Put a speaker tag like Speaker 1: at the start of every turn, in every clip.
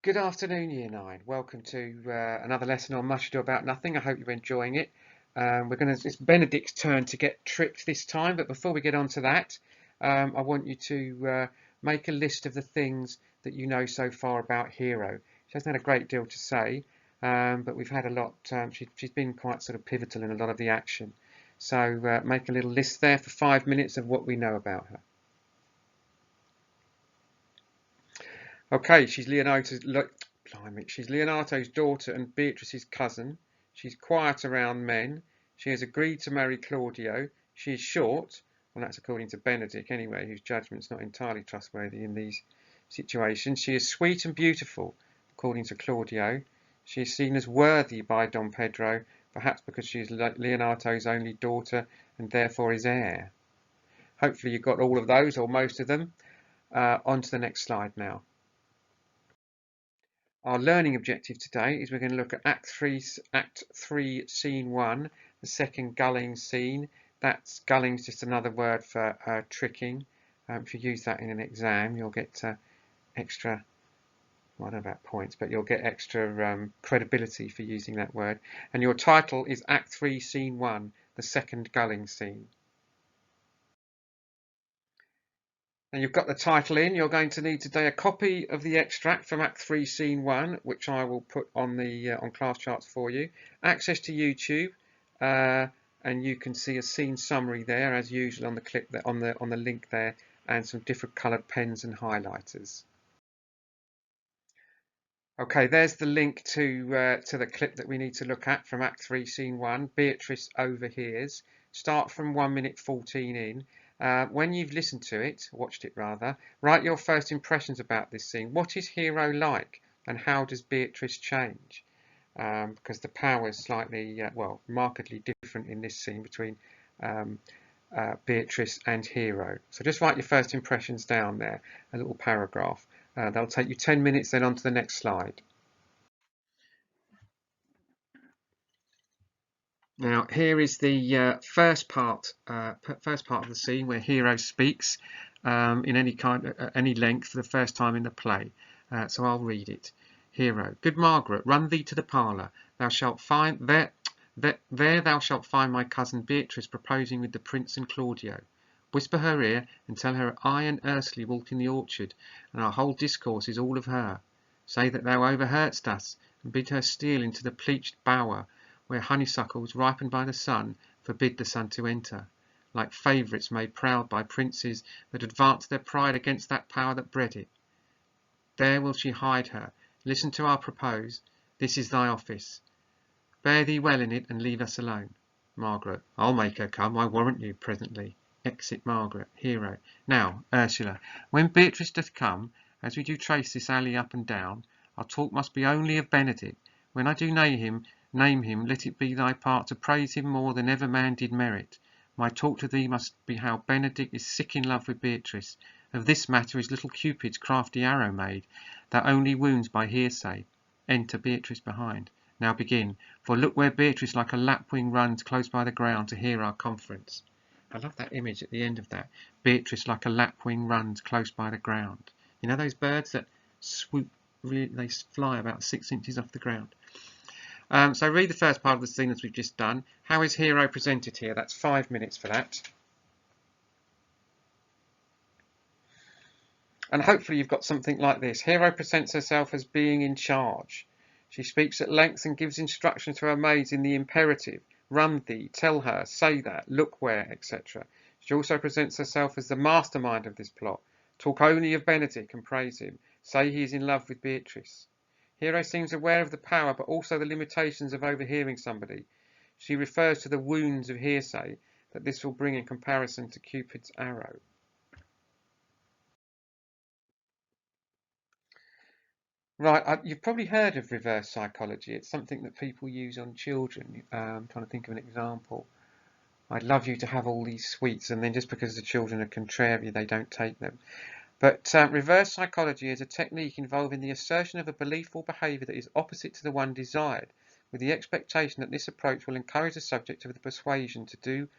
Speaker 1: Good afternoon, Year 9. Welcome to another lesson on Much Ado About Nothing. I hope you're enjoying it. It's Benedick's turn to get tricked this time, but before we get on to that, I want you to make a list of the things that you know so far about Hero. She hasn't had a great deal to say, but we've had a lot. She's been quite sort of pivotal in a lot of the action. So make a little list there for 5 minutes of what we know about her. Okay, she's Leonato's daughter and Beatrice's cousin. She's quiet around men. She has agreed to marry Claudio. She is short. Well, that's according to Benedick anyway, whose judgment's not entirely trustworthy in these situations. She is sweet and beautiful, according to Claudio. She is seen as worthy by Don Pedro, perhaps because she is Leonato's only daughter and therefore his heir. Hopefully you've got all of those, or most of them. On to the next slide now. Our learning objective today is we're going to look at Act 3, Scene 1, the second gulling scene. Gulling is just another word for tricking. If you use that in an exam, you'll get extra, well, I don't know about points, but you'll get extra credibility for using that word. And your title is Act 3, Scene 1, the second gulling scene. And you've got the title in. You're going to need today a copy of the extract from Act 3, Scene 1, which I will put on the on Classcharts for you. Access to YouTube, and you can see a scene summary there, as usual, on the clip there, on the link there, and some different coloured pens and highlighters. Okay, there's the link to the clip that we need to look at from Act 3, Scene 1. Beatrice overhears. Start from 1 minute 14 in. When you've listened to it, watched it rather, write your first impressions about this scene. What is Hero like, and how does Beatrice change? Because the power is slightly, well, markedly different in this scene between Beatrice and Hero. So just write your first impressions down there, a little paragraph. That'll take you 10 minutes, then on to the next slide. Now here is the first part of the scene where Hero speaks in any length for the first time in the play. So I'll read it. Hero: Good Margaret, run thee to the parlour. Thou shalt find there thou shalt find my cousin Beatrice proposing with the Prince and Claudio. Whisper her ear and tell her I and Ursula walked in the orchard, and our whole discourse is all of her. Say that thou overheardst us, and bid her steal into the pleached bower, where honeysuckles, ripened by the sun, forbid the sun to enter, like favourites made proud by princes that advance their pride against that power that bred it. There will she hide her. Listen to our propose. This is thy office. Bear thee well in it, and leave us alone. Margaret: I'll make her come, I warrant you, presently. Exit Margaret. Hero: Now, Ursula, when Beatrice doth come, as we do trace this alley up and down, our talk must be only of Benedick. When I do name him, let it be thy part to praise him more than ever man did merit. My talk to thee must be how Benedick is sick in love with Beatrice. Of this matter is little Cupid's crafty arrow made, that only wounds by hearsay. Enter Beatrice behind. Now begin, for look where Beatrice like a lapwing runs close by the ground to hear our conference. I love that image at the end of that. Beatrice like a lapwing runs close by the ground. You know those birds that swoop, they fly about 6 inches off the ground. So read the first part of the scene as we've just done. How is Hero presented here? That's 5 minutes for that. And hopefully you've got something like this. Hero presents herself as being in charge. She speaks at length and gives instructions to her maids in the imperative. Run thee, tell her, say that, look where, etc. She also presents herself as the mastermind of this plot. Talk only of Benedick and praise him. Say he is in love with Beatrice. Hero seems aware of the power but also the limitations of overhearing somebody. She refers to the wounds of hearsay that this will bring in comparison to Cupid's arrow. Right, you've probably heard of reverse psychology. It's something that people use on children. I'm trying to think of an example. I'd love you to have all these sweets, and then just because the children are contrary, they don't take them. But reverse psychology is a technique involving the assertion of a belief or behaviour that is opposite to the one desired, with the expectation that this approach will encourage the subject of the persuasion to do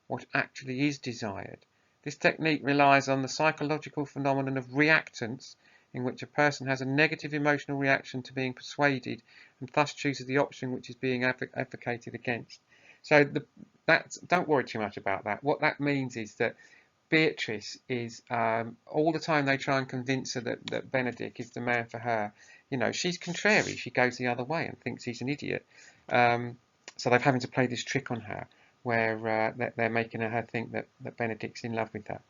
Speaker 1: what actually is desired. This technique relies on the psychological phenomenon of reactance, in which a person has a negative emotional reaction to being persuaded and thus chooses the option which is being advocated against. So don't worry too much about that. What that means is that Beatrice is all the time they try and convince her that Benedick is the man for her. You know, she's contrary. She goes the other way and thinks he's an idiot. So they're having to play this trick on her, where they're making her think that Benedick's in love with her.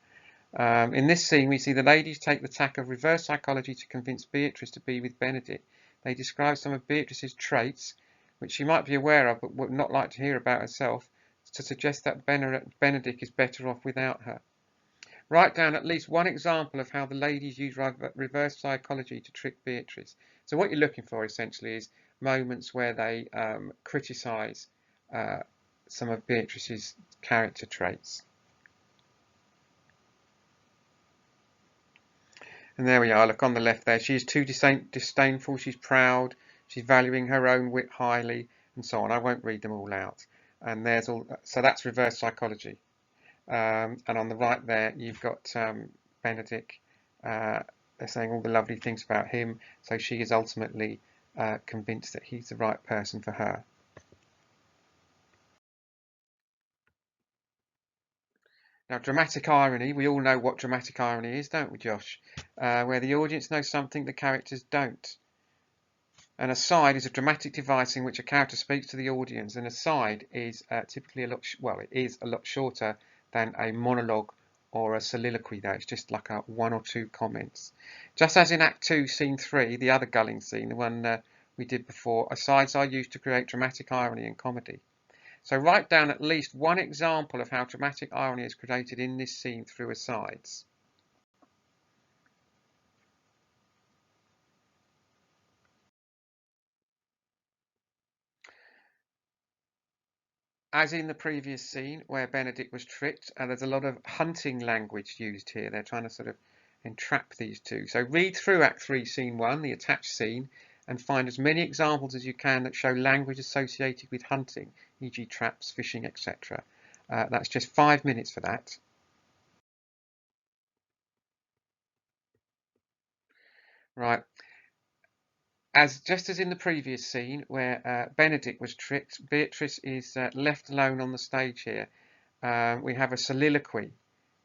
Speaker 1: In this scene, we see the ladies take the tack of reverse psychology to convince Beatrice to be with Benedick. They describe some of Beatrice's traits, which she might be aware of but would not like to hear about herself, to suggest that Benedick is better off without her. Write down at least one example of how the ladies use reverse psychology to trick Beatrice. So what you're looking for essentially is moments where they criticise some of Beatrice's character traits. And there we are, look on the left there. She is too disdainful, she's proud, she's valuing her own wit highly, and so on. I won't read them all out. And there's all, so that's reverse psychology. And on the right there, you've got Benedick. They're saying all the lovely things about him, so she is ultimately convinced that he's the right person for her. Now, dramatic irony, we all know what dramatic irony is, don't we, Josh? Where the audience knows something the characters don't. An aside is a dramatic device in which a character speaks to the audience. An aside is typically a lot shorter than a monologue or a soliloquy, though. It's just like a one or two comments. Just as in Act 2, Scene 3, the other gulling scene, the one we did before, asides are used to create dramatic irony and comedy. So write down at least one example of how dramatic irony is created in this scene through asides. As in the previous scene where Benedick was tricked, there's a lot of hunting language used here. They're trying to sort of entrap these two. So read through Act 3, Scene 1, the attached scene, and find as many examples as you can that show language associated with hunting, e.g. traps, fishing, etc. That's just 5 minutes for that. Right. Just as in the previous scene where Benedick was tricked, Beatrice is left alone on the stage here. We have a soliloquy.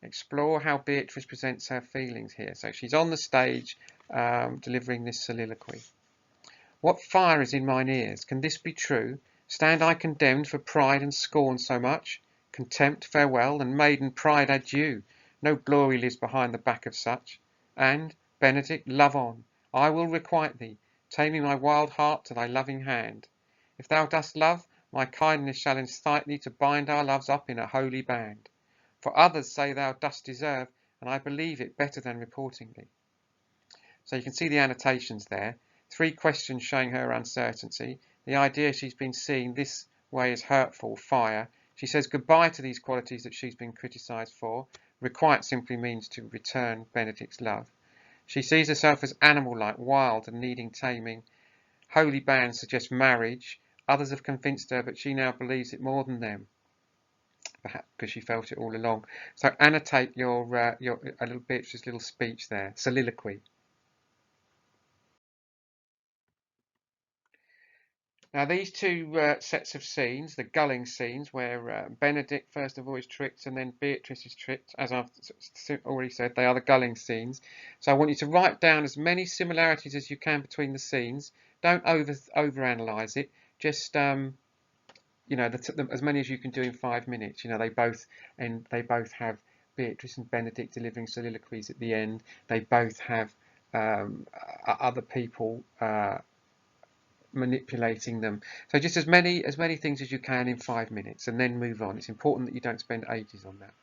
Speaker 1: Explore how Beatrice presents her feelings here. So she's on the stage delivering this soliloquy. What fire is in mine ears? Can this be true? Stand I condemned for pride and scorn so much? Contempt, farewell, and maiden pride adieu. No glory lives behind the back of such. And, Benedick, love on. I will requite thee, taming my wild heart to thy loving hand. If thou dost love, my kindness shall incite thee to bind our loves up in a holy band. For others say thou dost deserve, and I believe it better than reporting thee. So you can see the annotations there. 3 questions showing her uncertainty. The idea she's been seen this way is hurtful, fire. She says goodbye to these qualities that she's been criticised for. Requite simply means to return Benedick's love. She sees herself as animal-like, wild and needing taming. Holy band suggests marriage. Others have convinced her, but she now believes it more than them. Perhaps because she felt it all along. So annotate your a little Beatrice's little speech there, soliloquy. Now these two sets of scenes, the gulling scenes, where Benedick first of all is tricked and then Beatrice is tricked, as I've already said, they are the gulling scenes. So I want you to write down as many similarities as you can between the scenes. Don't overanalyze it. Just you know, as many as you can do in 5 minutes. You know, they both have Beatrice and Benedick delivering soliloquies at the end. They both have other people manipulating them. So just as many things as you can in 5 minutes, and then move on. It's important that you don't spend ages on that.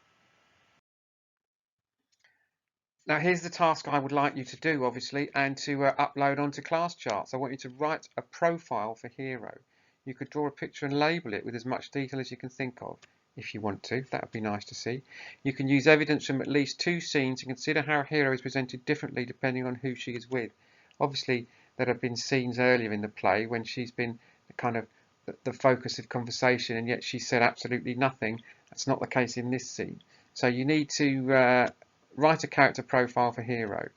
Speaker 1: Now here's the task I would like you to do, obviously, and to upload onto Classcharts. I want you to write a profile for Hero. You could draw a picture and label it with as much detail as you can think of, if you want to. That would be nice to see. You can use evidence from at least 2 scenes and consider how Hero is presented differently depending on who she is with. Obviously, there have been scenes earlier in the play when she's been kind of the focus of conversation, and yet she said absolutely nothing. That's not the case in this scene. So you need to write a character profile for Hero.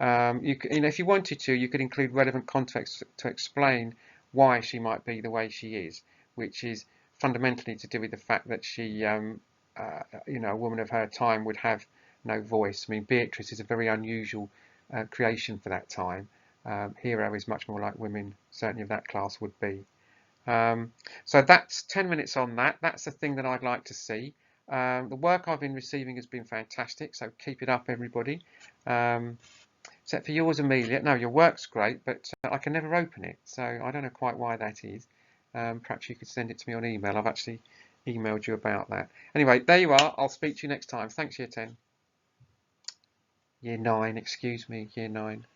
Speaker 1: If you wanted to, you could include relevant context to explain why she might be the way she is, which is fundamentally to do with the fact that she, a woman of her time would have no voice. I mean, Beatrice is a very unusual creation for that time. Hero is much more like women, certainly of that class, would be. So that's 10 minutes on that. That's the thing that I'd like to see. The work I've been receiving has been fantastic, so keep it up, everybody. Except for yours, Amelia. No, your work's great, but I can never open it, so I don't know quite why that is. Perhaps you could send it to me on email. I've actually emailed you about that. Anyway, there you are. I'll speak to you next time. Thanks, Year 10. Year 9, excuse me, Year 9.